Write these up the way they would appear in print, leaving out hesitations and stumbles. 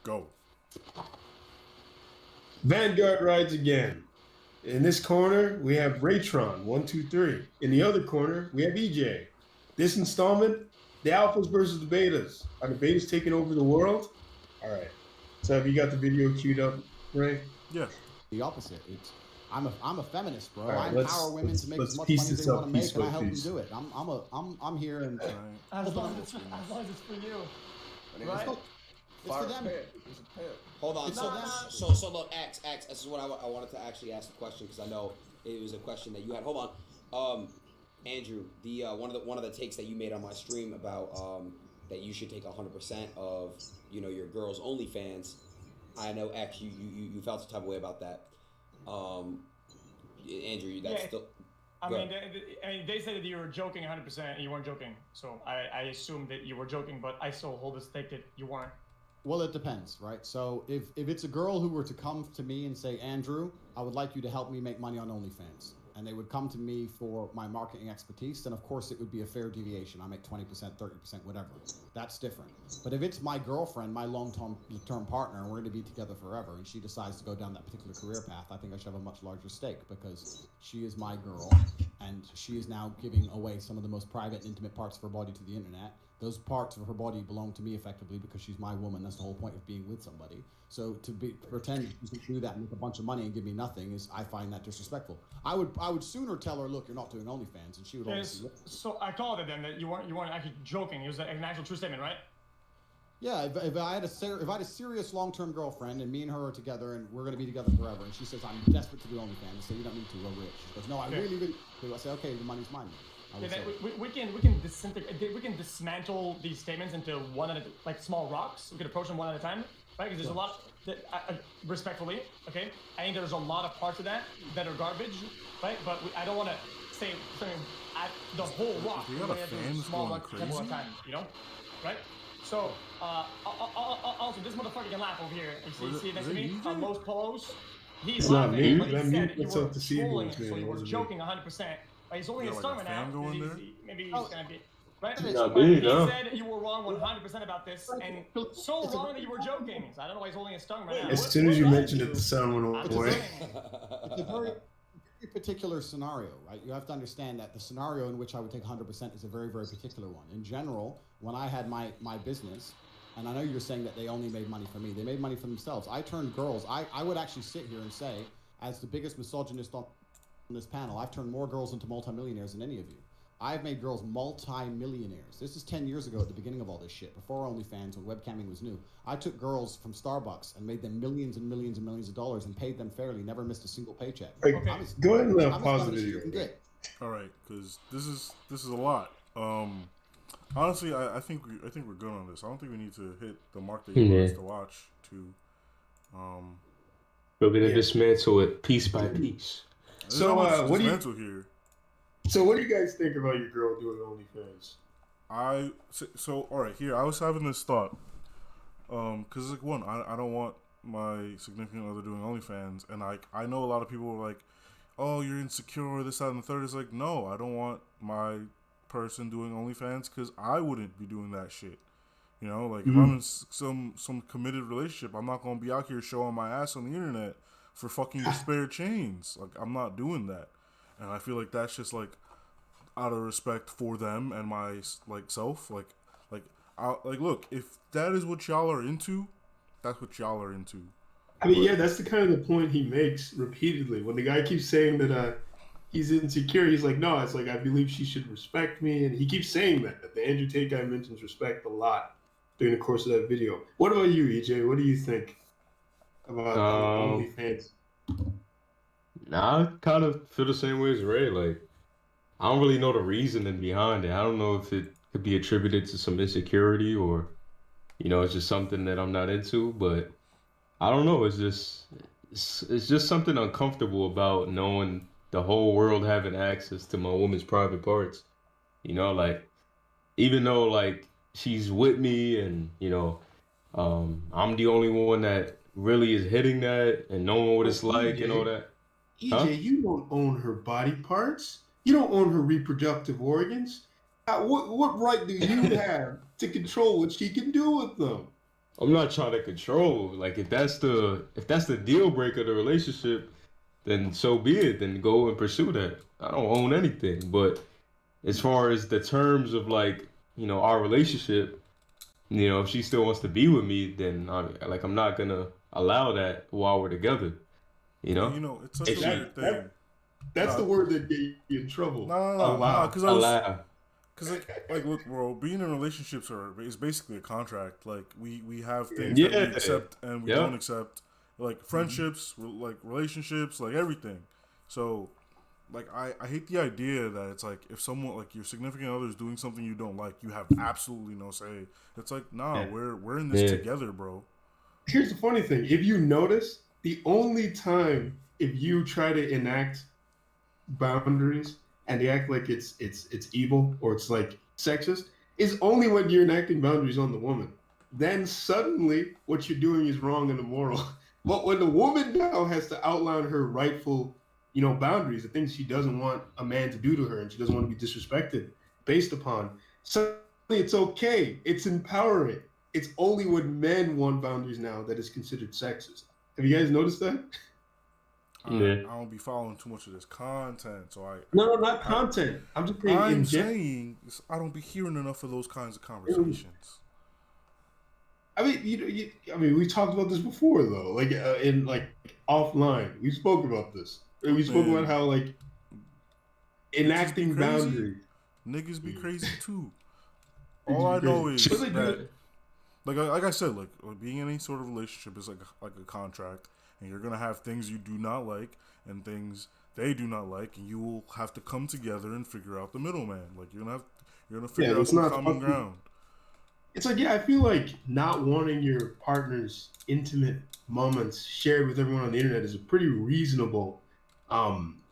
Go. Vanguard rides again. In this corner, we have Raytron, 123. In the other corner, we have EJ. This installment, the alphas versus the betas. Are the betas taking over the world? All right. So have you got the video queued up, Ray? Yeah. The opposite. I'm a feminist, bro. All right, I empower women to make as much piece money as this they want up to make, piece and I by help them piece. do it. I'm here and As long as it's for you. Right? It's for them. Hold on. It's for them. So look, X. This is what I wanted to actually ask the question because I know it was a question that you had. Hold on, Andrew. The one of the takes that you made on my stream about that you should take 100% of your girls' OnlyFans. I know X. You felt some type of way about that. Andrew, that's still. I mean, they said that you were joking 100%, and you weren't joking. So I assumed that you were joking, but I still hold this take that you weren't. Well, it depends, right? So if it's a girl who were to come to me and say, Andrew, I would like you to help me make money on OnlyFans, and they would come to me for my marketing expertise, then of course it would be a fair deviation. I make 20%, 30%, whatever. That's different. But if it's my girlfriend, my long-term partner, and we're going to be together forever, and she decides to go down that particular career path, I think I should have a much larger stake because she is my girl, and she is now giving away some of the most private and intimate parts of her body to the internet. Those parts of her body belong to me effectively because she's my woman. That's the whole point of being with somebody. So to pretend she's going to do that and make a bunch of money and give me nothing I find that disrespectful. I would sooner tell her, look, you're not doing OnlyFans, and she would obviously. So I called it then that you weren't actually joking. It was an actual true statement, right? Yeah, if I had a serious long-term girlfriend and me and her are together and we're going to be together forever, and she says I'm desperate to do OnlyFans, I say you don't need to, we're rich. She goes, no, I really do. I say, okay, the money's mine. We can dismantle these statements into one at a, like small rocks. We can approach them one at a time, right? Because there's a lot that, respectfully, okay. I think there's a lot of parts of that are garbage, right? But I don't want to say something at the whole rock. We got a fan small going one crazy. at a time, right? So also this motherfucker can laugh over here. You see next to me on Los Polos. He's laughing, but he said you were trolling, so you were joking 100%. He's only a star now. Maybe he's gonna be right. He said you were wrong 100% about this, and so wrong that you were joking. So I don't know why he's holding his tongue right now. As soon as you mentioned it, the sound went away. It's a very particular scenario, right? You have to understand that the scenario in which I would take 100% is a very, very particular one. In general, when I had my business, and I know you're saying that they only made money for me, they made money for themselves. I turned girls. I would actually sit here and say, as the biggest misogynist on this panel, I've turned more girls into multimillionaires than any of you. I've made girls multi-millionaires. This is 10 years ago at the beginning of all this shit, before OnlyFans, when webcamming was new. I took girls from Starbucks and made them millions and millions and millions of dollars and paid them fairly, never missed a single paycheck. Right, okay. Go ahead and pause the video. All right, because this is a lot. Honestly, I think we're good on this. I don't think we need to hit the mark that you want us to watch to. We're gonna dismantle it piece by piece. So what do you guys think about your girl doing OnlyFans? So all right, here I was having this thought, because like one, I don't want my significant other doing OnlyFans, and I know a lot of people are like, oh, you're insecure, this, that, and the third. It's like, no, I don't want my person doing OnlyFans because I wouldn't be doing that shit. You know, like if I'm in some committed relationship, I'm not gonna be out here showing my ass on the internet for fucking spare chains. Like, I'm not doing that. And I feel like that's just, like, out of respect for them and my, like, self. Like, look, if that is what y'all are into, that's what y'all are into. I mean, yeah, that's the kind of the point he makes repeatedly. When the guy keeps saying that he's insecure, he's like, no, it's like, I believe she should respect me. And he keeps saying that. The Andrew Tate guy mentions respect a lot during the course of that video. What about you, EJ? What do you think about OnlyFans? Nah, I kind of feel the same way as Ray. Like, I don't really know the reasoning behind it. I don't know if it could be attributed to some insecurity or, it's just something that I'm not into. But I don't know. It's just something uncomfortable about knowing the whole world having access to my woman's private parts. Like, even though like she's with me and I'm the only one that really is hitting that and knowing what it's like EJ, and all that. EJ, you don't own her body parts. You don't own her reproductive organs. What right do you have to control what she can do with them? I'm not trying to control. Like if that's the deal breaker of the relationship, then so be it. Then go and pursue that. I don't own anything. But as far as the terms of like, our relationship, if she still wants to be with me, then I'm not gonna allow that while we're together. You know? It's such If a she weird thing. That's the word that get you in trouble. No, because allow. Because look, bro, being in relationships is basically a contract. Like we have things Yeah. that we accept and we Yeah. don't accept, like friendships, like relationships, like everything. So, like I hate the idea that it's like if someone like your significant other is doing something you don't like, you have absolutely no say. It's like nah, we're in this together, bro. Here's the funny thing: if you notice, the only time if you try to enact boundaries and they act like it's evil or it's like sexist is only when you're enacting boundaries on the woman. Then suddenly what you're doing is wrong and immoral. But when the woman now has to outline her rightful, boundaries, the things she doesn't want a man to do to her and she doesn't want to be disrespected based upon, suddenly it's okay. It's empowering. It's only when men want boundaries now that is considered sexist. Have you guys noticed that? I don't be following too much of this content, so No, not content. I'm just saying. I'm saying I don't be hearing enough of those kinds of conversations. I mean, we talked about this before though. Like in offline, we spoke about this. We spoke about how like enacting boundaries. Niggas be crazy too. All I know is that, like I said, like being in any sort of relationship is like a contract. And you're gonna have things you do not like and things they do not like, and you will have to come together and figure out the middleman. Like you're gonna figure out some common ground. It's like I feel like not wanting your partner's intimate moments shared with everyone on the internet is a pretty reasonable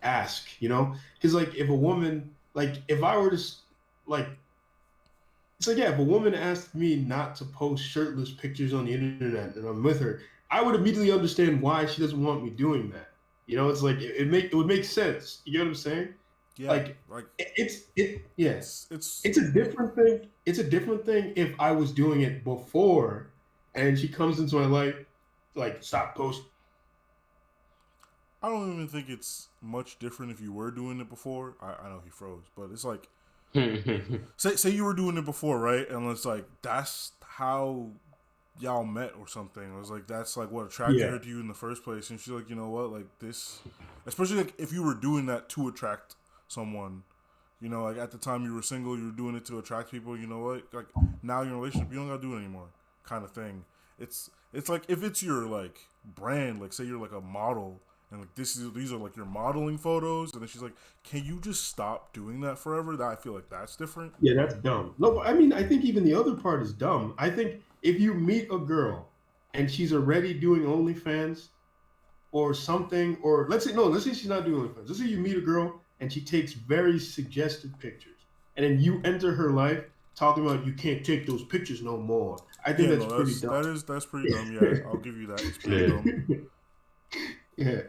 ask, because like if a woman if I were to it's like if a woman asked me not to post shirtless pictures on the internet and I'm with her, I would immediately understand why she doesn't want me doing that. It's like it would make sense. You get what I'm saying? Yeah. It's a different thing. It's a different thing if I was doing it before, and she comes into my life, like stop posting. I don't even think it's much different if you were doing it before. I know he froze, but it's like say you were doing it before, right? And it's like that's how y'all met or something. It was like that's like what attracted her to you in the first place, and she's like, you know what, like this, especially like if you were doing that to attract someone, like at the time you were single, you were doing it to attract people. You know what, like now you're in a relationship, you don't gotta do it anymore, kind of thing. It's like if it's your like brand, like say you're like a model. And like these are like your modeling photos, and then she's like, "Can you just stop doing that forever?" That I feel like that's different. Yeah, that's dumb. No, I mean, I think even the other part is dumb. I think if you meet a girl and she's already doing OnlyFans or something, or let's say she's not doing OnlyFans. Let's say you meet a girl and she takes very suggestive pictures, and then you enter her life talking about you can't take those pictures no more. I think that's pretty dumb. That's pretty dumb. Yeah, I'll give you that. It's pretty dumb. Yeah.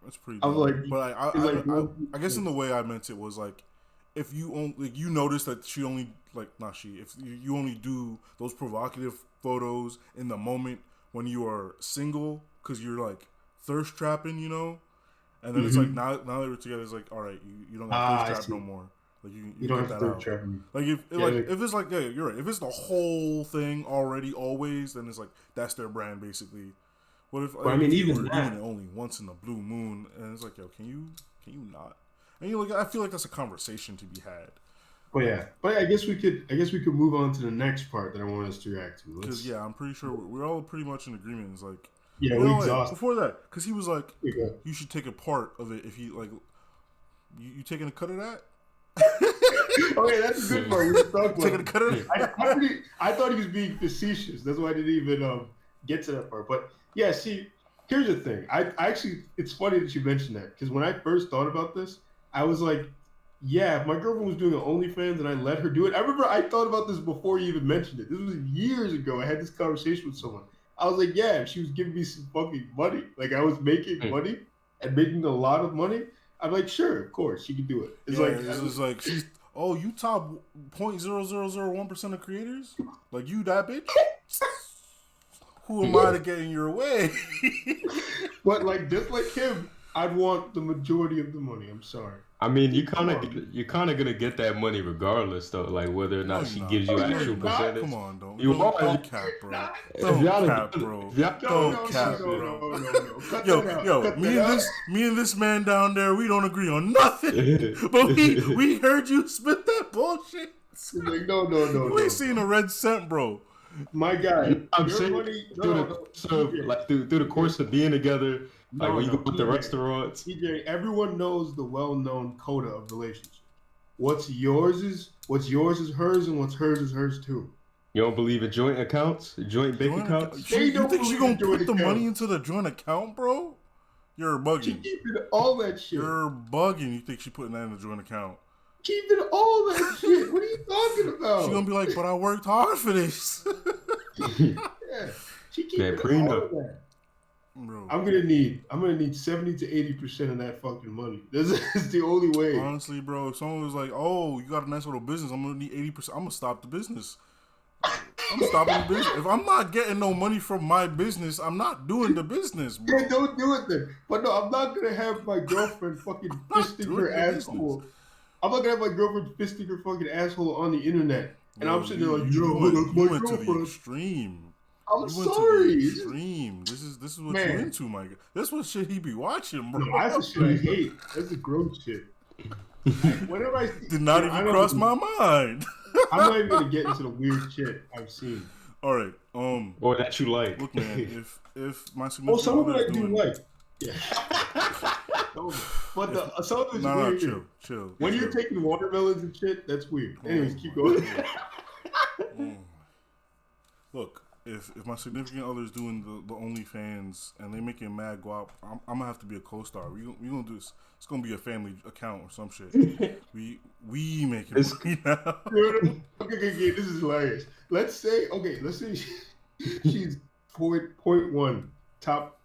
That's pretty dumb. But I guess in the way I meant it was like, if you only you notice that she only if you only do those provocative photos in the moment when you are single because you're like thirst trapping, and then it's like now that we're together, it's like all right, you don't got thirst trap no more. Like you don't have to thirst trap me. Like if it's like you're right. If it's the whole thing already always, then it's like that's their brand basically. What if if you were doing it only once in the blue moon, and it's like, yo, can you not? And I feel like that's a conversation to be had. But I guess we could move on to the next part that I want us to react to. Because I'm pretty sure we're all pretty much in agreement. It's like we're exhausted. Before that, because he was like, you should take a part of it if he like, you taking a cut of that? Okay, that's a good part. We were talking about taking a cut of it. I thought he was being facetious. That's why I didn't even get to that part. But yeah, see, here's the thing. I actually, it's funny that you mentioned that because when I first thought about this, I was like, yeah, if my girlfriend was doing an OnlyFans and I let her do it. I remember I thought about this before you even mentioned it. This was years ago. I had this conversation with someone. I was like, yeah, if she was giving me some fucking money, like I was making money and making a lot of money, I'm like, sure, of course, she could do it. It's like she's, you top 0.0001% of creators? Like you that bitch? who am I to get in your way? But like, just like him, I'd want the majority of the money. I'm sorry. I mean, you're kind of gonna get that money regardless, though. Like whether or not she gives you actual percentage. Come on, don't cap, bro. Don't cap, bro. Don't cap, bro. Yo, me and this man down there, we don't agree on nothing. But we heard you spit that bullshit. Like, no. You ain't seen a red cent, bro. My guy, I'm saying through the course of being together. Like when you go to the restaurants. TJ, everyone knows the well-known coda of relationship. What's yours is hers, and what's hers is hers too. You don't believe in joint accounts? Joint bank accounts? You think she gonna put the money into the joint account, bro? You're bugging. She keeping all that shit. You're bugging. You think she putting that in the joint account? Keeping all that shit. What are you talking about? She gonna be like, but I worked hard for this. Yeah, she keeping all of that. Bro. I'm gonna need 70 to 80% of that fucking money. This is the only way. Honestly, bro, if someone was like, "Oh, you got a nice little business," I'm gonna need 80%. I'm gonna stop the business. I'm stopping the business. If I'm not getting no money from my business, I'm not doing the business, bro. Yeah, don't do it then. But no, I'm not gonna have my girlfriend fucking fisting her asshole. I'm not gonna have my girlfriend fisting her fucking asshole on the internet, and I'm sitting there like, "Yo, you went to the extreme." I'm sorry. Extreme. This is what you're into, my guy. That's what shit he be watching, bro. No, that's the shit I hate. That's the gross shit. Whenever I see, did not even cross my mind. I'm not even gonna get into the weird shit I've seen. All right. Or that you like. Look, man. If my significant some of it I do doing... like. Yeah. But some of it's weird. Chill. When you're taking watermelons and shit, that's weird. Anyways, keep going. Look. If my significant other is doing the OnlyFans and they making mad guap, I'm gonna have to be a co-star. We gonna do this. It's gonna be a family account or some shit. we making money now. Okay, this is hilarious. Let's say she's point one top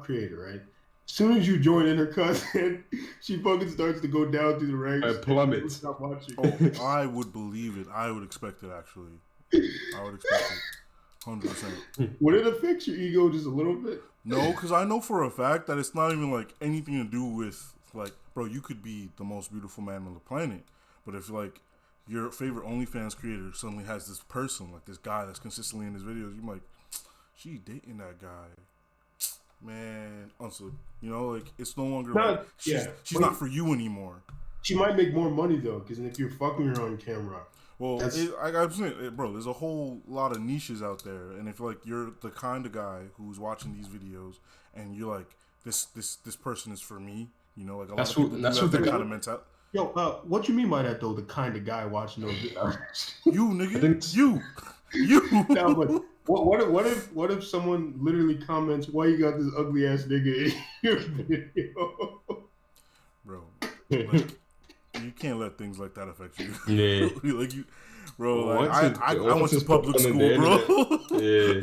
creator, right? As soon as you join in her content, she fucking starts to go down through the ranks. Plummets. Stop watching. Oh, I would believe it. I would expect it actually. I would expect it. 100%. Would it affect your ego just a little bit? No, because I know for a fact that it's not even like anything to do with like, bro, you could be the most beautiful man on the planet, but if like your favorite OnlyFans creator suddenly has this person, like this guy that's consistently in his videos, you're like, she dating that guy, man. Also, you know, like it's no longer like she's not for you anymore. She might make more money though, because if you're fucking her on camera. Well, I'm saying, bro, there's a whole lot of niches out there, and if like you're the kind of guy who's watching these videos, and you're like, this person is for me, you know, like a lot of people have that kind of mentality. Yo, what you mean by that though? The kind of guy watching those videos? You nigga, you. No, but what if someone literally comments, "Why you got this ugly ass nigga in your video?" Bro, like, you can't let things like that affect you. Yeah. Like you, bro. Like I went to public school, bro. Yeah.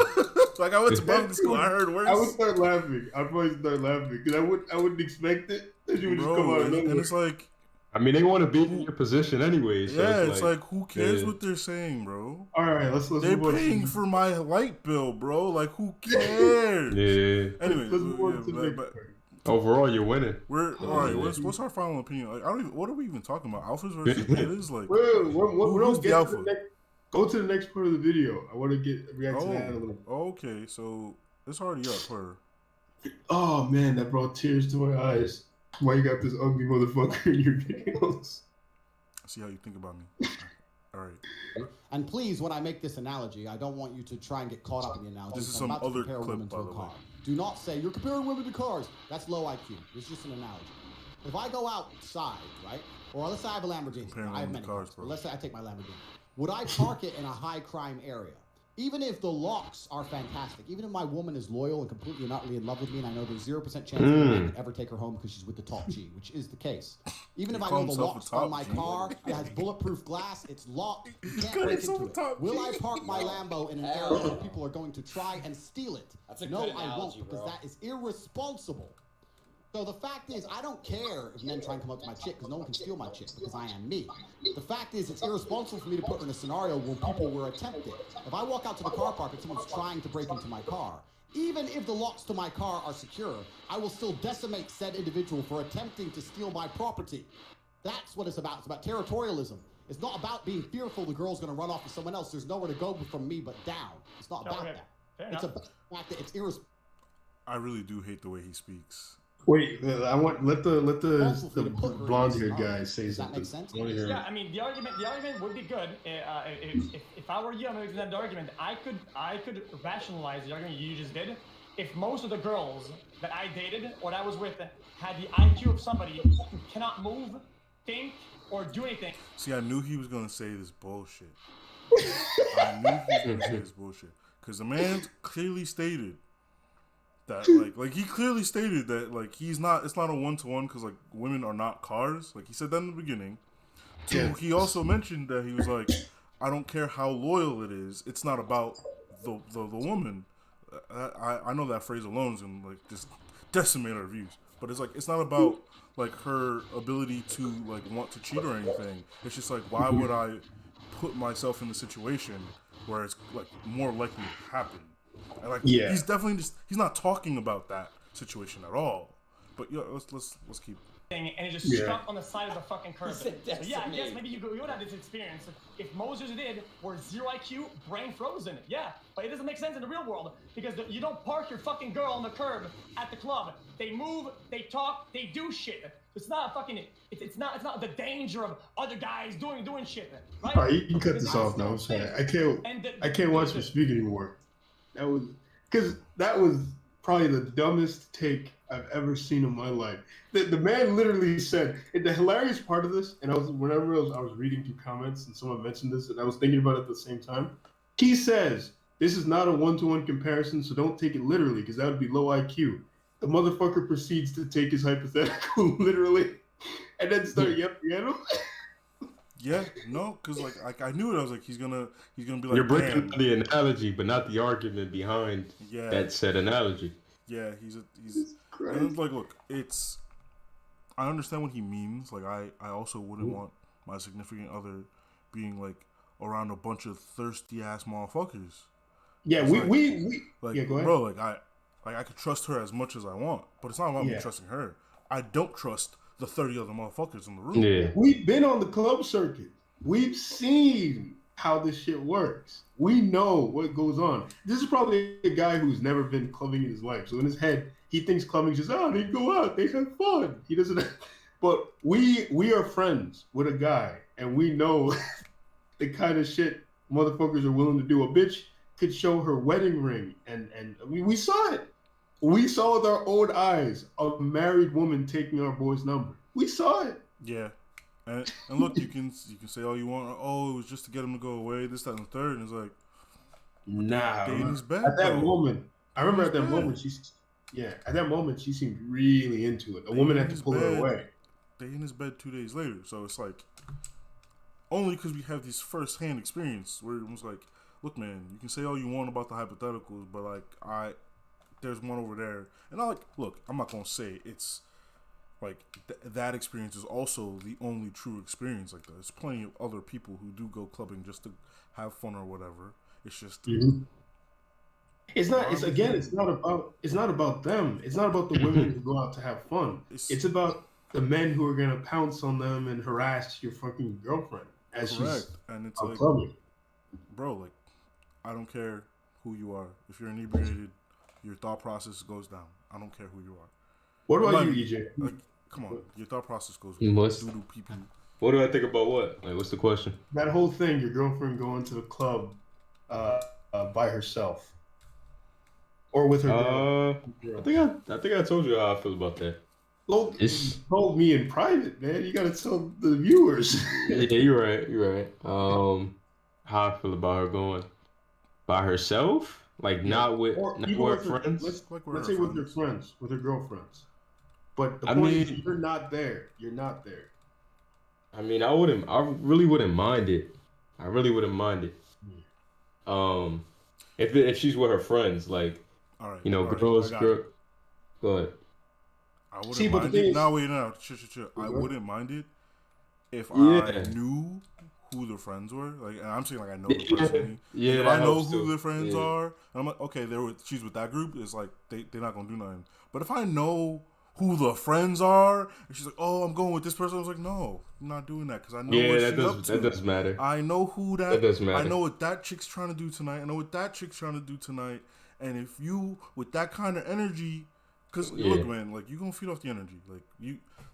Like I went to public school. I heard worse. I would start laughing. I'd probably start laughing because I wouldn't expect it. That you would just come out of nowhere. And it's like, I mean, they want to be in your position anyway. So yeah, it's like who cares what they're saying, bro? All right, let's. They're paying for my light bill, bro. Like who cares? Yeah. Anyway, let's move on to the next part. Overall, you're winning. All right. What's our final opinion? Like, what are we even talking about? Alphas versus betas? Like, we don't get to the next. Go to the next part of the video. I want to react to that a little. Okay, so it's already up her. Oh man, that brought tears to my eyes. Why you got this ugly motherfucker in your videos? I see how you think about me. All right. And please, when I make this analogy, I don't want you to try and get caught up in the analogy. This is some other clip, by the way. Do not say, you're comparing women to cars. That's low IQ. It's just an analogy. If I go outside, right? Or let's say I have a Lamborghini. I have many cars. But let's say I take my Lamborghini. Would I park it in a high crime area? Even if the locks are fantastic, even if my woman is loyal and completely and utterly in love with me, and I know there's 0% chance that I could ever take her home because she's with the top G, which is the case. Even if I know the locks on my car, it has bulletproof glass, it's locked, you can't break into it. Will I park my Lambo in an area where people are going to try and steal it? No, I won't, because that is irresponsible. So the fact is, I don't care if men try and come up to my chick, because no one can steal my chick, because I am me. The fact is, it's irresponsible for me to put her in a scenario where people were attempting. If I walk out to the car park and someone's trying to break into my car, even if the locks to my car are secure, I will still decimate said individual for attempting to steal my property. That's what it's about. It's about territorialism. It's not about being fearful the girl's going to run off with someone else. There's nowhere to go from me but down. It's not about that. It's about the fact that it's irresponsible. I really do hate the way he speaks. Wait, I want let the blonde-haired guy say Does that something. make sense? Yeah, I mean the argument would be good. If I were you, I'm going to do that argument. I could rationalize the argument you just did. If most of the girls that I dated or that I was with had the IQ of somebody who cannot move, think, or do anything. See, I knew he was gonna say this bullshit. I knew he was gonna say this bullshit because the man clearly stated that like he clearly stated that like it's not a 1-to-1 because like women are not cars. Like he said that in the beginning. So he also mentioned that he was like, I don't care how loyal it is. It's not about the woman. I know that phrase alone is gonna like just decimate our views. But it's like it's not about like her ability to like want to cheat or anything. It's just like why would I put myself in the situation where it's like more likely to happen? And like he's definitely he's not talking about that situation at all. But let's keep. And it just stuck on the side of the fucking curb. So yeah, I guess maybe you would have this experience if Moses did were 0 IQ, brain frozen. Yeah, but it doesn't make sense in the real world because you don't park your fucking girl on the curb at the club. They move, they talk, they do shit. It's not a fucking. It's not the danger of other guys doing shit. Right? All right, you can cut this off now. I'm sorry. I can't watch you speak anymore. That was probably the dumbest take I've ever seen in my life. The man literally said, and the hilarious part of this, and I was reading through comments and someone mentioned this, and I was thinking about it at the same time. He says, this is not a 1-to-1 comparison, so don't take it literally, because that would be low IQ. The motherfucker proceeds to take his hypothetical literally, and then start yelling at him. Yeah, no, because like I knew it. I was like, he's gonna be like. You're breaking the analogy, but not the argument behind that said analogy. Yeah, he's and it's like, look, I understand what he means. Like, I also wouldn't want my significant other being like around a bunch of thirsty ass motherfuckers. Yeah, it's we like, yeah, go ahead. Bro, like I could trust her as much as I want, but it's not about me trusting her. I don't trust the 30 other motherfuckers in the room. Yeah, we've been on the club circuit. We've seen how this shit works. We know what goes on. This is probably a guy who's never been clubbing in his life. So in his head, he thinks clubbing is just, they go out, they have fun. He doesn't. But we are friends with a guy, and we know the kind of shit motherfuckers are willing to do. A bitch could show her wedding ring, and we saw it. We saw with our own eyes a married woman taking our boy's number. We saw it. Yeah. And look, you can say all you want. Oh, it was just to get him to go away. This, that, and the third. And it's like, nah. Day in his bed, at that moment, I remember at that moment, she seemed really into it. The woman had to pull her away. They in his bed 2 days later. So it's like, only because we have this first-hand experience where it was like, look, man, you can say all you want about the hypotheticals, but like, there's one over there. And I'm not going to say it's, like, that experience is also the only true experience like that. There's plenty of other people who do go clubbing just to have fun or whatever. It's just... It's not about them. It's not about the women who go out to have fun. It's about the men who are going to pounce on them and harass your fucking girlfriend as correct. And it's like, clubbing. Bro, like, I don't care who you are. If you're inebriated, your thought process goes down. I don't care who you are. What about you, EJ? Like, come on, your thought process goes. People. What do I think about what? Like, what's the question? That whole thing, your girlfriend going to the club by herself, or with her. I think I told you how I feel about that. Well, you told me in private, man. You gotta tell the viewers. Yeah, you're right. How I feel about her going by herself. Like not with her friends. Let's say with her friends, with her girlfriends. But the point is, you're not there. You're not there. I mean, I really wouldn't mind it. If she's with her friends, like, all right, girls. Go ahead. I wouldn't mind it. No, wait, no. Chill. I wouldn't mind it if I knew who the friends were. Like, and I'm saying like I know them personally. Yeah, if I know who the friends are, and I'm like, okay, she's with that group. It's like they're not gonna do nothing. But if I know who the friends are, and she's like, oh, I'm going with this person. I was like, no, I'm not doing that because I know what she's up to. That does matter. I know who that does matter. I know what that chick's trying to do tonight. I know what that chick's trying to do tonight. And if you with that kind of energy, because look, man, like you gonna feed off the energy.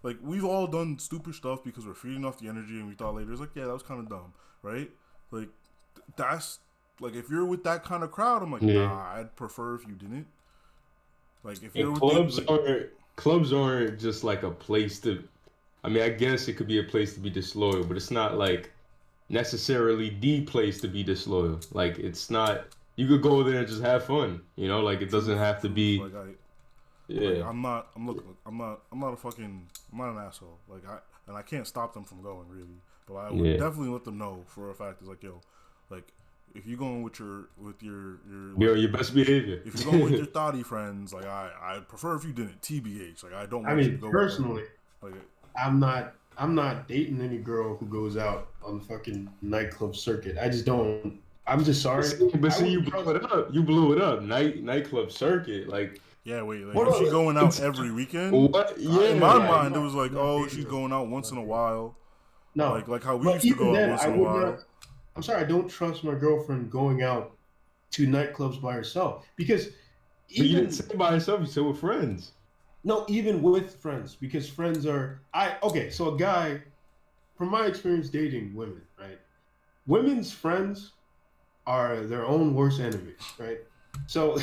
Like we've all done stupid stuff because we're feeding off the energy, and we thought later it's like, yeah, that was kind of dumb, right? Like that's like if you're with that kind of crowd, I'm like, nah, I'd prefer if you didn't. Like if you're with clubs aren't just like a place to. I mean, I guess it could be a place to be disloyal, but it's not like necessarily the place to be disloyal. Like it's not. You could go there and just have fun, you know. Like it doesn't have to be. Like like, I'm not an asshole. Like I can't stop them from going really, but I would definitely let them know for a fact. It's like, yo, like if you're going with your your best behavior. If you're going with your thotty friends, like I prefer if you didn't. TBH, like I don't. I mean, personally, like I'm not dating any girl who goes out on the fucking nightclub circuit. I just don't. I'm just sorry. But see, you blew it up. You blew it up. Nightclub circuit, like. Yeah, wait. Like, is she going out every weekend? What? Yeah. In my mind, it was like, oh, she's going out once in a while. No, like how we used to go out once in a while. I'm sorry, I don't trust my girlfriend going out to nightclubs by herself because. But you didn't say by herself. You said with friends. No, even with friends, because friends are. So a guy, from my experience dating women, right? Women's friends are their own worst enemies, right? So.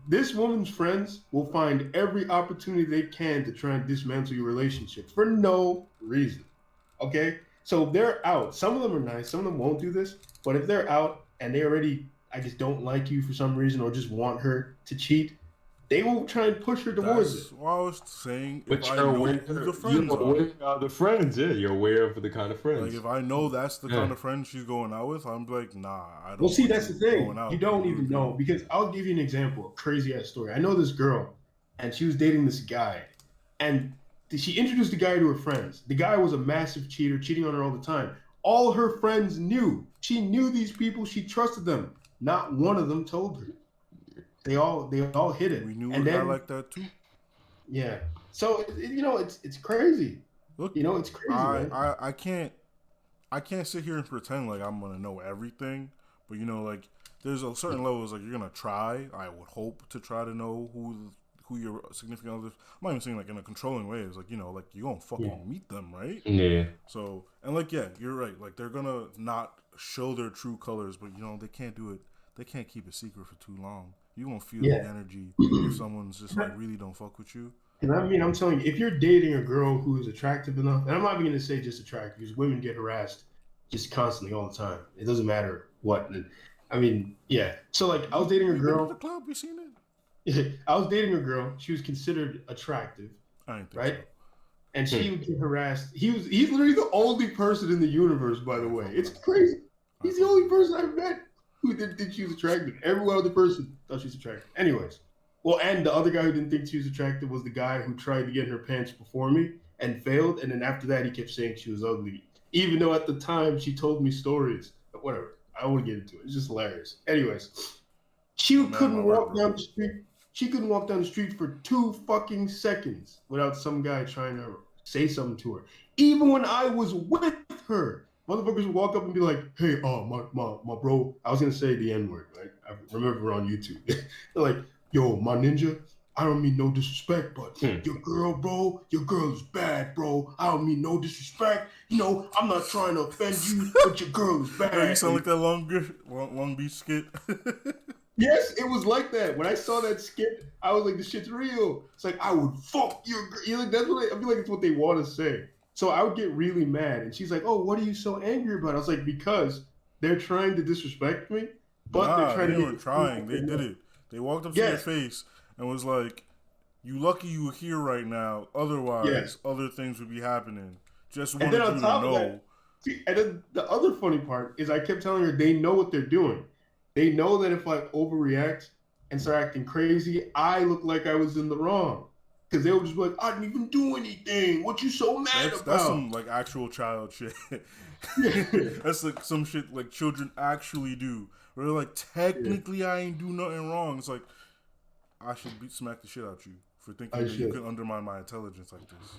This woman's friends will find every opportunity they can to try and dismantle your relationship for no reason. Okay? So if they're out, some of them are nice, some of them won't do this, but if they're out and they already, I just don't like you for some reason or just want her to cheat, they will try and push her towards it. That's what I was saying. But you're aware who the friends are. The friends, you're aware of the kind of friends. Like if I know that's the kind of friend she's going out with, I'm like, nah, I don't. Well, see, that's the thing. You don't even know because I'll give you an example, a crazy ass story. I know this girl, and she was dating this guy, and she introduced the guy to her friends. The guy was a massive cheater, cheating on her all the time. All her friends knew. She knew these people. She trusted them. Not one of them told her. They all hit it. We knew a guy like that too. Yeah. So it's crazy. Look, it's crazy. Man. I can't sit here and pretend like I'm gonna know everything. But like there's a certain levels like you're gonna try. I would hope to try to know who your significant other. I'm not even saying like in a controlling way. It's like like you're gonna fucking meet them, right? Yeah. So and like you're right. Like they're gonna not show their true colors, but they can't do it. They can't keep it secret for too long. You gonna feel the energy if someone's just like really don't fuck with you. And I mean, I'm telling you, if you're dating a girl who is attractive enough, and I'm not even gonna say just attractive, because women get harassed just constantly all the time. It doesn't matter what. I mean, yeah. So like, I was dating a girl. At the club, you seen it? I was dating a girl. She was considered attractive, right? So. And she would get harassed. He's literally the only person in the universe, by the way. It's crazy. He's the only person I've met who didn't think she was attractive. Every other person thought she was attractive. Anyways, well, and the other guy who didn't think she was attractive was the guy who tried to get in her pants before me and failed. And then after that, he kept saying she was ugly, even though at the time she told me stories. But whatever, I won't get into it. It's just hilarious. Anyways, she couldn't walk down the street. She couldn't walk down the street for 2 fucking seconds without some guy trying to say something to her. Even when I was with her. Motherfuckers would walk up and be like, hey, my bro, I was going to say the N-word, right? I remember on YouTube. They're like, yo, my ninja, I don't mean no disrespect, but your girl, bro, your girl is bad, bro. I don't mean no disrespect. I'm not trying to offend you, but your girl is bad. You sound like that Long Beach skit. Yes, it was like that. When I saw that skit, I was like, this shit's real. It's like, I would fuck your girl. That's what I feel like it's what they want to say. So I would get really mad. And she's like, oh, what are you so angry about? I was like, because they're trying to disrespect me, but they're trying to... They weren't trying. They did it. They walked up to your face and was like, you lucky you were here right now. Otherwise, other things would be happening. Just wanted you to know. And then the other funny part is I kept telling her they know what they're doing. They know that if I overreact and start acting crazy, I look like I was in the wrong. because they would just be like, I didn't even do anything. What you so mad about? That's some like actual child shit. That's like some shit like children actually do. Where they're like, technically I ain't do nothing wrong. It's like, I should smack the shit out you for thinking that you can undermine my intelligence like this.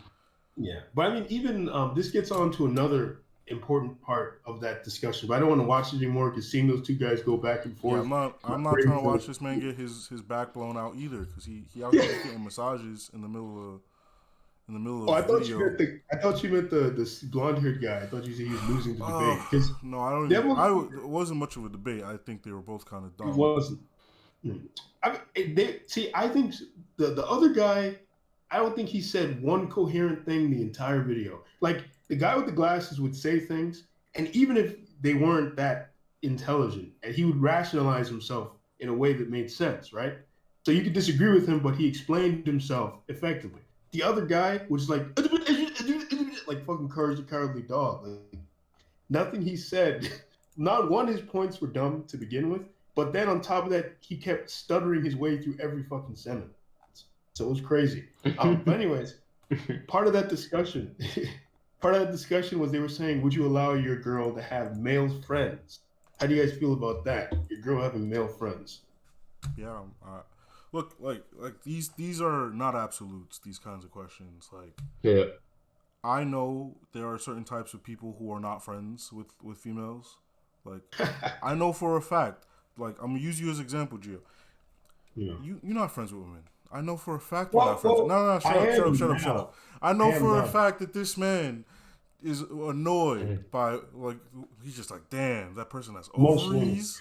Yeah, but I mean, even this gets on to another important part of that discussion. But I don't want to watch it anymore because seeing those two guys go back and forth. Yeah, I'm not trying to watch this man get his back blown out either because he out here getting massages in the middle of I the thought video. I thought you meant the blonde haired guy. I thought you said he was losing the debate. No, I don't. It wasn't much of a debate. I think they were both kind of dumb. It wasn't. I mean, I think the other guy, I don't think he said one coherent thing the entire video. Like, the guy with the glasses would say things, and even if they weren't that intelligent, and he would rationalize himself in a way that made sense, right? So you could disagree with him, but he explained himself effectively. The other guy was like fucking Courage the Cowardly Dog. Like, nothing he said, not one of his points were dumb to begin with, but then on top of that, he kept stuttering his way through every fucking sentence. So it was crazy. But anyways, part of that discussion was they were saying, would you allow your girl to have male friends? How do you guys feel about that? Your girl having male friends? Yeah. Look, like these are not absolutes. These kinds of questions, like, yeah, I know there are certain types of people who are not friends with females. Like, I know for a fact. Like, I'm gonna use you as an example, Gio. Yeah. You're not friends with women. I know for a fact you're not friends. No, shut up. I know for a fact that this man is annoyed by, like, he's just like, damn, that person has ovaries.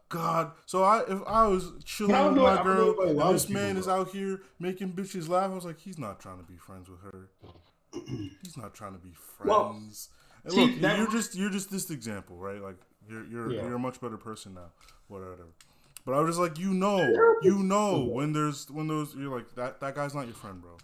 God. So if I was chilling with my girl and this man is out here making bitches laugh, I was like, he's not trying to be friends with her. He's not trying to be friends. And look, you're just this example, right? Like, you're a much better person now. Whatever. But I was just like, you know, when those you're like, that guy's not your friend, bro.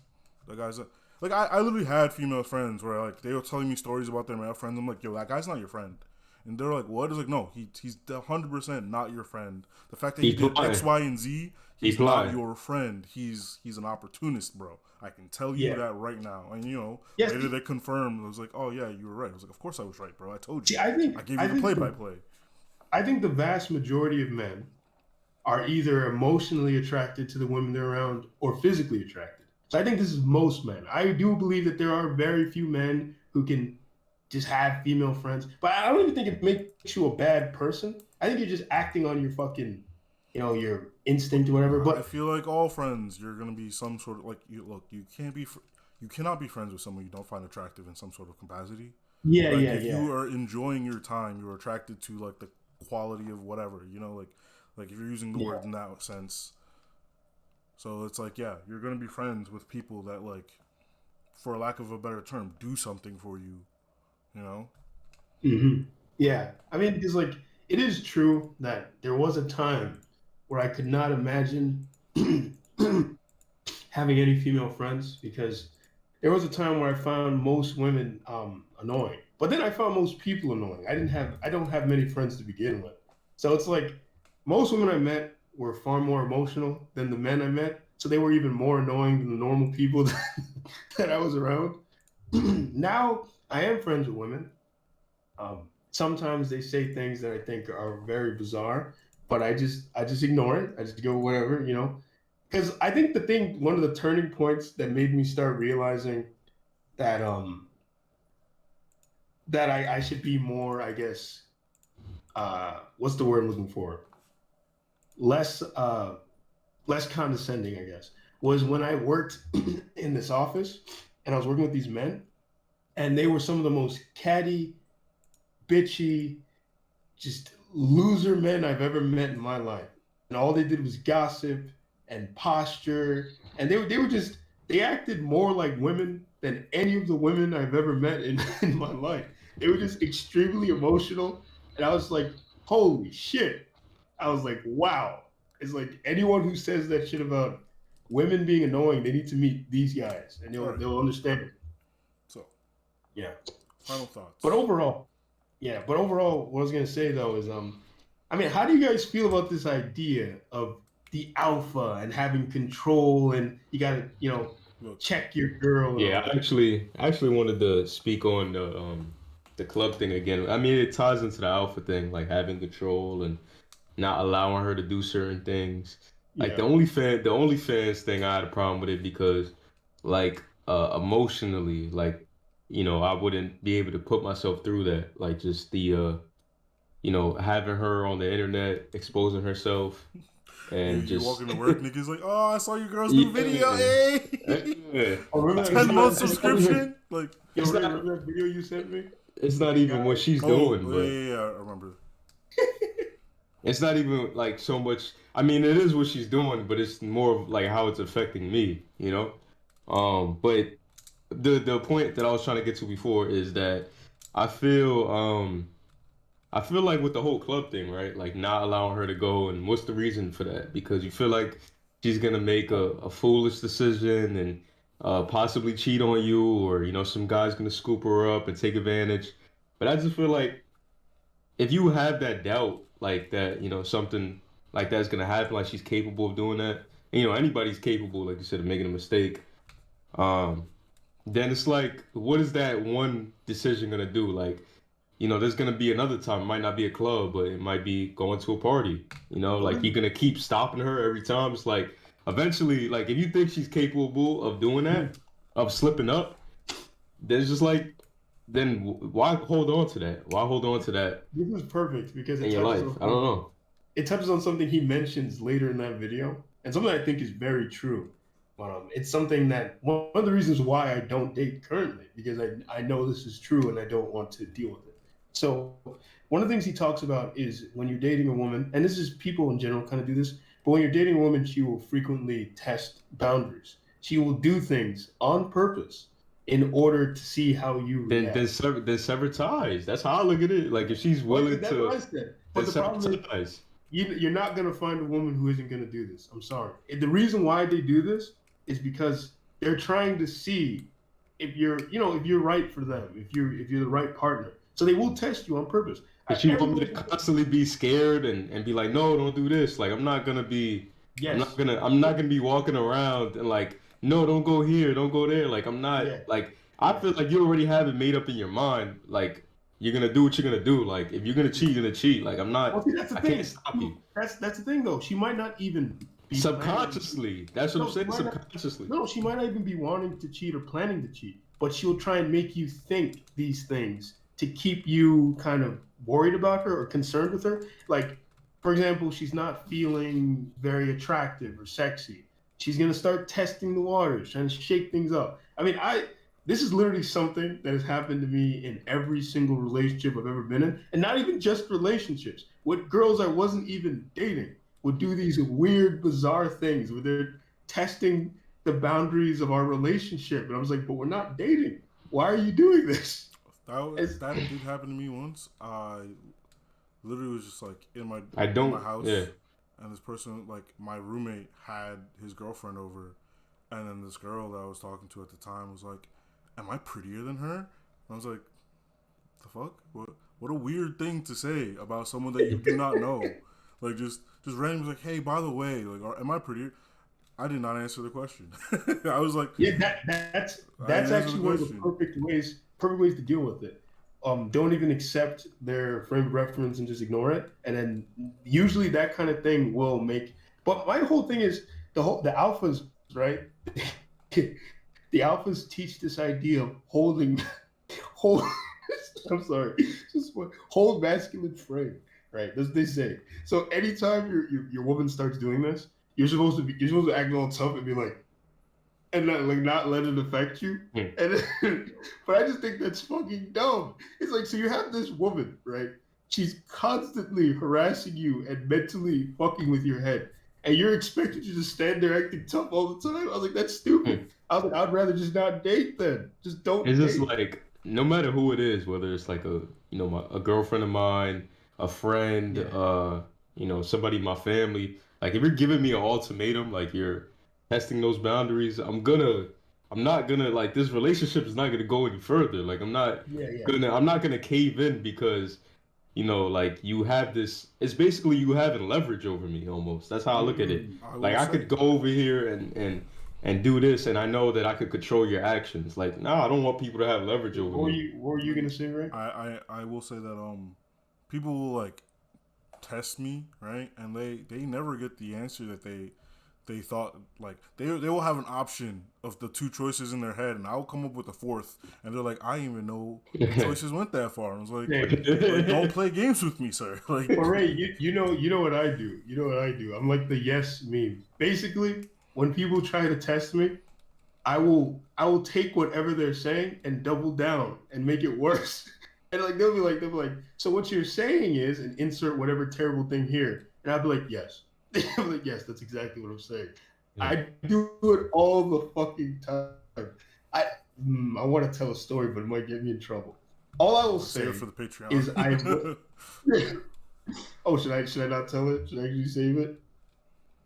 That guy's like, I literally had female friends where, like, they were telling me stories about their male friends. I'm like, yo, that guy's not your friend. And they're like, what? It's like, no, he's 100% not your friend. The fact that he did X, Y, and Z, he's not your friend. He's an opportunist, bro. I can tell you that right now. And, you know, later they confirmed. I was like, oh, yeah, you were right. I was like, of course I was right, bro. I told you. I gave you the play-by-play. I think the vast majority of men are either emotionally attracted to the women they're around or physically attracted. So I think this is most men. I do believe that there are very few men who can just have female friends. But I don't even think it makes you a bad person. I think you're just acting on your fucking, you know, your instinct or whatever. But I feel like all friends, you're gonna be some sort of, like, you cannot be friends with someone you don't find attractive in some sort of capacity. If you are enjoying your time, you're attracted to, like, the quality of whatever, you know, like if you're using the word in that sense. So it's like, yeah, you're gonna be friends with people that, like, for lack of a better term, do something for you. You know? Mm-hmm. Yeah. I mean, because, like, it is true that there was a time where I could not imagine having any female friends, because there was a time where I found most women annoying. But then I found most people annoying. I don't have many friends to begin with. So it's like, most women I met were far more emotional than the men I met. So they were even more annoying than the normal people that I was around. Now, I am friends with women. Sometimes they say things that I think are very bizarre, but I just ignore it. I just go whatever, you know. Because I think one of the turning points that made me start realizing that that I should be more, I guess, what's the word I'm looking for? Less condescending, I guess, was when I worked in this office and I was working with these men. And they were some of the most catty, bitchy, just loser men I've ever met in my life. And all they did was gossip and posture. And they acted more like women than any of the women I've ever met in my life. They were just extremely emotional. And I was like, holy shit. I was like, wow. It's like, anyone who says that shit about women being annoying, they need to meet these guys and they'll understand it. Yeah. Final thoughts. But overall, what I was gonna say though is, I mean, how do you guys feel about this idea of the alpha and having control, and you gotta, you know, Look. check your girl. Yeah, I actually wanted to speak on the club thing again. I mean, it ties into the alpha thing, like having control and not allowing her to do certain things. Like Yeah. the OnlyFans thing, I had a problem with it because, like, emotionally, like, I wouldn't be able to put myself through that. Like, just the having her on the internet, exposing herself, and You're just walking to work, niggas like, oh, I saw your girl's new video, yeah, eh? yeah. Oh, remember that 10-month video? subscription? Like, Yo, It's not remember that video you sent me? it's not The even guy. what she's oh, doing, yeah, but yeah, yeah, I remember. it's not even like so much. I mean, it is what she's doing, but it's more of like how it's affecting me, you know? But the point that I was trying to get to before is that I feel I feel like with the whole club thing, right? Like not allowing her to go, and what's the reason for that? Because you feel like she's gonna make a foolish decision and possibly cheat on you, or some guy's gonna scoop her up and take advantage. But I just feel like if you have that doubt, like that, something like that's gonna happen, like she's capable of doing that. And, anybody's capable, like you said, of making a mistake. Um, then it's like, what is that one decision gonna do? Like, there's gonna be another time. It might not be a club, but it might be going to a party. Like you're gonna keep stopping her every time. It's like eventually, like if you think she's capable of doing that, of slipping up, there's just like, then why hold on to that? Why hold on to that This is perfect because in your life? I don't know. It touches on something he mentions later in that video, and something I think is very true. It's something that one of the reasons why I don't date currently, because I know this is true and I don't want to deal with it. So one of the things he talks about is when you're dating a woman, and this is people in general kind of do this, but when you're dating a woman, she will frequently test boundaries. She will do things on purpose in order to see how you react. Then sever ties. That's how I look at it. Like if she's willing That's what I to, said. then But the sever problem is, ties. you're not going to find a woman who isn't going to do this. I'm sorry. The reason why they do this is because they're trying to see if you're right for them, if you're the right partner. So they will test you on purpose. But you want me to constantly be scared and be like, no, don't do this. Like I'm not gonna be, Yes. I'm not gonna be walking around and like, no, don't go here, don't go there. Like I'm not like I feel like you already have it made up in your mind. Like you're gonna do what you're gonna do. Like if you're gonna cheat, you're gonna cheat. Like I'm not. Well, see, that's the I thing. can't stop you. That's the thing though. She might not even be Subconsciously. That's what I'm saying. Subconsciously. No, she might not even be wanting to cheat or planning to cheat, but she'll try and make you think these things to keep you kind of worried about her or concerned with her. Like, for example, she's not feeling very attractive or sexy. She's gonna start testing the waters, trying to shake things up. I mean, this is literally something that has happened to me in every single relationship I've ever been in, and not even just relationships. With girls I wasn't even dating would do these weird, bizarre things where they're testing the boundaries of our relationship, and I was like, "But we're not dating. Why are you doing this?" That did happen to me once. I literally was just like in my house, and this person, like my roommate, had his girlfriend over, and then this girl that I was talking to at the time was like, "Am I prettier than her?" And I was like, "The fuck? What a weird thing to say about someone that you do not know." Like just randomly like, "Hey, by the way, like, am I prettier?" I did not answer the question. I was like, "Yeah, that's actually one of the perfect ways to deal with it. Don't even accept their frame of reference and just ignore it. And then usually that kind of thing will make. But my whole thing is the alphas, right? The alphas teach this idea of hold. I'm sorry, just hold masculine frame, right? That's what they say. So anytime your woman starts doing this, you're supposed to act all tough and be like, and not let it affect you. And but I just think that's fucking dumb. It's like, so you have this woman, right? She's constantly harassing you and mentally fucking with your head, and you're expected to just stand there acting tough all the time. I was like, that's stupid. I was like, I'd rather just not date then. Just don't. It's just like no matter who it is, whether it's like a girlfriend of mine, a friend, somebody in my family. Like if you're giving me an ultimatum, like you're testing those boundaries, I'm not gonna like this relationship is not gonna go any further. Like I'm not gonna cave in because like you have this. It's basically you having leverage over me almost. That's how I look at it. Like I could go over here and and do this, and I know that I could control your actions. Like, nah, I don't want people to have leverage over me. What were you gonna say, Ray? I will say that people will like test me, right? And they never get the answer that they thought. Like they will have an option of the two choices in their head, and I'll come up with a fourth, and they're like, I didn't even know the choices went that far. And I was like, don't play games with me, sir. Like, well, Ray, you know what I do. You know what I do. I'm like the yes meme. Basically, when people try to test me, I will take whatever they're saying and double down and make it worse. And like they'll be like, so what you're saying is, and insert whatever terrible thing here, and I'll be like, yes. I'm like, yes, that's exactly what I'm saying. Yeah. I do it all the fucking time. I want to tell a story, but it might get me in trouble. All I will say for the Patreon is oh, should I not tell it? Should I actually save it?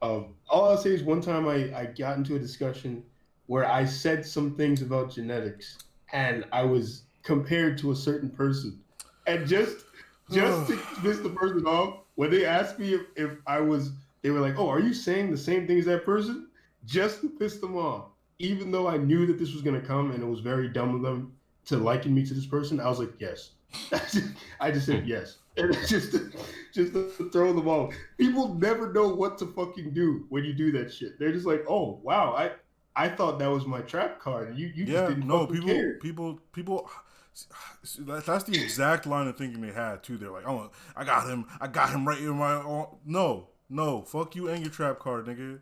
All I'll say is one time I got into a discussion where I said some things about genetics, and I was compared to a certain person, and just to piss the person off, when they asked me if I was, they were like, "Oh, are you saying the same thing as that person?" Just to piss them off, even though I knew that this was gonna come, and it was very dumb of them to liken me to this person. I was like, "Yes," I just said yes, and just to throw them off. People never know what to fucking do when you do that shit. They're just like, "Oh, wow, I thought that was my trap card, and you just didn't fucking care." People. That's the exact line of thinking they had too. They're like, "Oh, I got him right in my." No, fuck you and your trap card, nigga.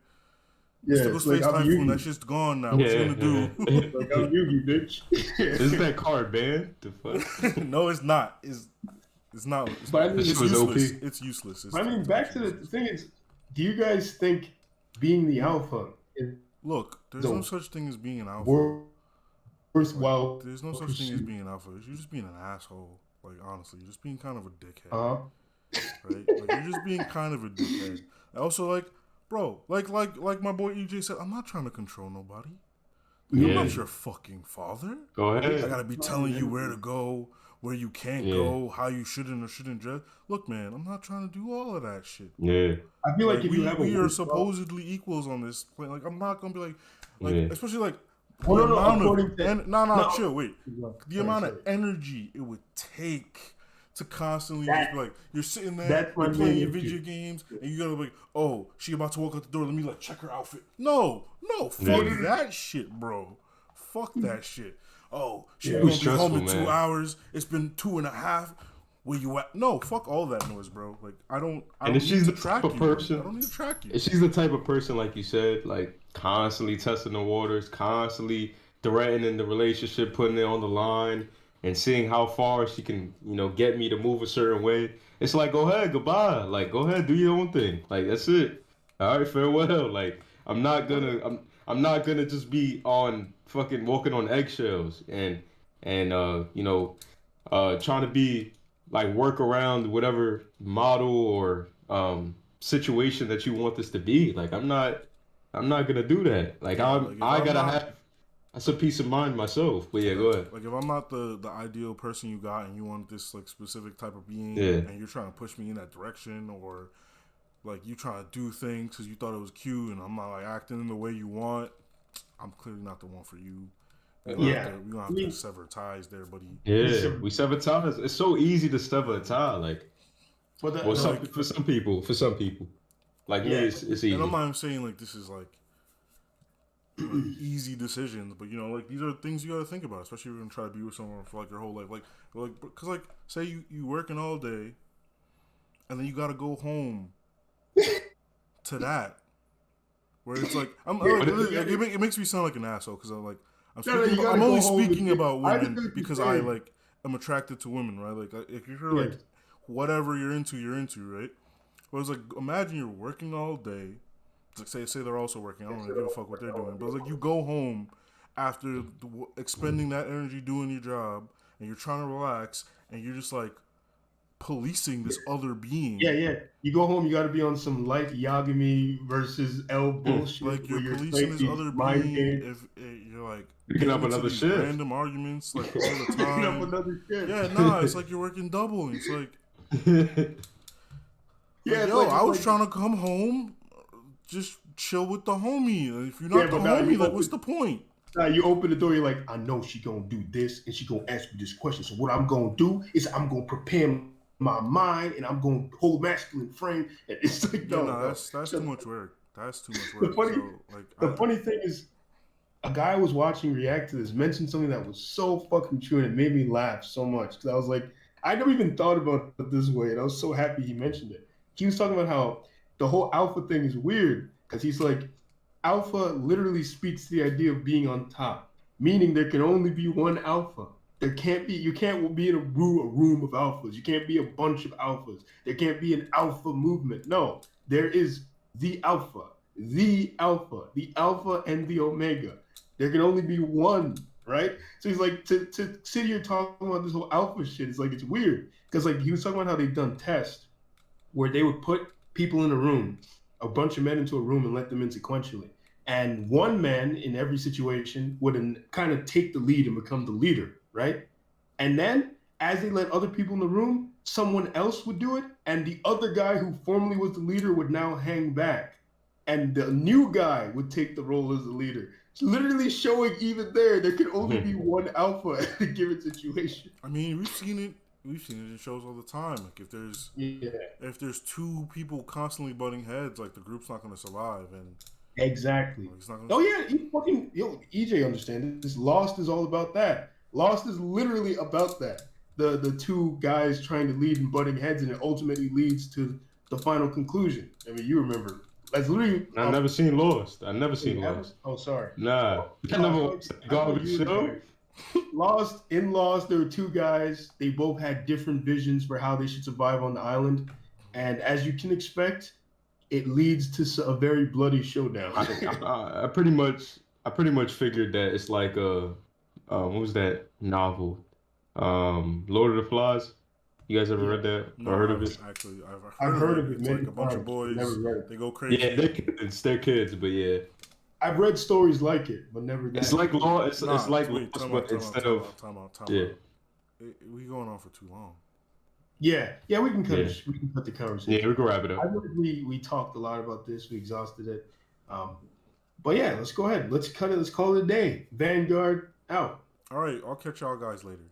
Yeah, Mr. Space Typhoon, that shit's gone now. What you gonna do? Like, I'm Yugi, bitch. Isn't that card banned? The fuck? No, it's not. It's not. But I mean, it's useless. It's useless. I mean, back to the thing is, do you guys think being the alpha is... Look, there's no such thing as being an alpha. Worthwhile. There's no such thing as being an alpha. You're just being an asshole. Like, honestly, you're just being kind of a dickhead. Right? Like, you're just being kind of a dickhead. Also, like, bro, like my boy EJ said, I'm not trying to control nobody. I'm not your fucking father. Go ahead. I gotta be telling you where to go, where you can't go, how you shouldn't or shouldn't dress. Look, man, I'm not trying to do all of that shit. Yeah. I feel like if you have we are supposedly equals on this plane. Like, I'm not gonna be like especially like chill. Wait. The amount of energy it would take to constantly just be like, you're sitting there, you're playing your video games, and you gotta be like, oh, she about to walk out the door, let me like check her outfit. No, fuck that shit, bro. Fuck that shit. Oh, she's gonna be home in 2 hours. It's been 2.5. Where you at? No, fuck all that noise, bro. Like, I don't if she's the type of person, I don't need to track you. If she's the type of person, like you said, like constantly testing the waters, constantly threatening the relationship, putting it on the line, and seeing how far she can, get me to move a certain way. It's like, go ahead, goodbye. Like, go ahead, do your own thing. Like, that's it. All right, farewell. Like, I'm not gonna just be on fucking walking on eggshells and trying to be like work around whatever model or situation that you want this to be. Like, I'm not gonna do that. Like, I gotta have some peace of mind myself. But yeah, go ahead. Like, if I'm not the ideal person you got and you want this like specific type of being, and you're trying to push me in that direction, or like you trying to do things because you thought it was cute and I'm not like acting in the way you want, I'm clearly not the one for you. We're gonna have to sever ties there, buddy. Yeah, we sever ties. It's so easy to sever a tie, like. For some people, like me, it's easy. And I'm not even saying like this is like easy decisions, but like these are things you got to think about, especially if you're gonna try to be with someone for like your whole life. Like because like say you working all day, and then you got to go home to that, where it's like it makes me sound like an asshole because I'm only speaking about women because I like am attracted to women, right? Like if you're like whatever you're into, right? But it's like imagine you're working all day. It's like say they're also working. I don't really give a fuck what they're doing, but it's like you go home after expending that energy doing your job, and you're trying to relax, and you're just like policing this other being. Yeah. You go home, you got to be on some light Yagami versus L bullshit. Like you're policing this other being. If you're like picking up another shit, random arguments like all the time. Picking up another shit. Yeah, it's like you're working double. And it's like, I was trying to come home, just chill with the homie. If you're not the homie, like, what's the point? Now you open the door, you're like, I know she gonna do this, and she gonna ask me this question. So what I'm gonna do is I'm gonna prepare my mind, and I'm gonna hold masculine frame. And it's like, that's too much work. That's too much work. The funny thing is, a guy I was watching react to this mentioned something that was so fucking true, and it made me laugh so much because I was like, I never even thought about it this way, and I was so happy he mentioned it. He was talking about how the whole alpha thing is weird because he's like, alpha literally speaks to the idea of being on top, meaning there can only be one alpha. You can't be in a room of alphas. You can't be a bunch of alphas. There can't be an alpha movement. No, there is the alpha, the alpha and the omega. There can only be one, right? So he's like, to sit here talking about this whole alpha shit, it's like, it's weird. Because like he was talking about how they've done tests where they would put people in a room, a bunch of men into a room and let them in sequentially. And one man in every situation would kind of take the lead and become the leader, right? And then as they let other people in the room, someone else would do it. And the other guy who formerly was the leader would now hang back. And the new guy would take the role as the leader. It's literally showing even there can only be one alpha at a given situation. I mean, we've seen it in shows all the time. Like if there's two people constantly butting heads, like the group's not going to survive. And exactly. EJ understands this. Lost is all about that. Lost is literally about that. The two guys trying to lead and butting heads, and it ultimately leads to the final conclusion. I mean, you remember. That's literally. I've never seen Lost. Lost. Oh, sorry. Nah. I never watched the garbage show. Lost, there were two guys. They both had different visions for how they should survive on the island. And as you can expect, it leads to a very bloody showdown. I pretty much figured that it's like what was that novel? Lord of the Flies. You guys ever read that or heard of it? Actually, I've heard of it. It's like a bunch of boys. They go crazy. Yeah, they're kids, but yeah. I've read stories like it, but never. It's like law. It's like instead of. Time out. Yeah. We going on for too long. Yeah, we can cut. We can cut the conversation. Yeah, we can wrap it up. I think we talked a lot about this. We exhausted it. But yeah, let's go ahead. Let's cut it. Let's call it a day. Vanguard out. All right, I'll catch y'all guys later.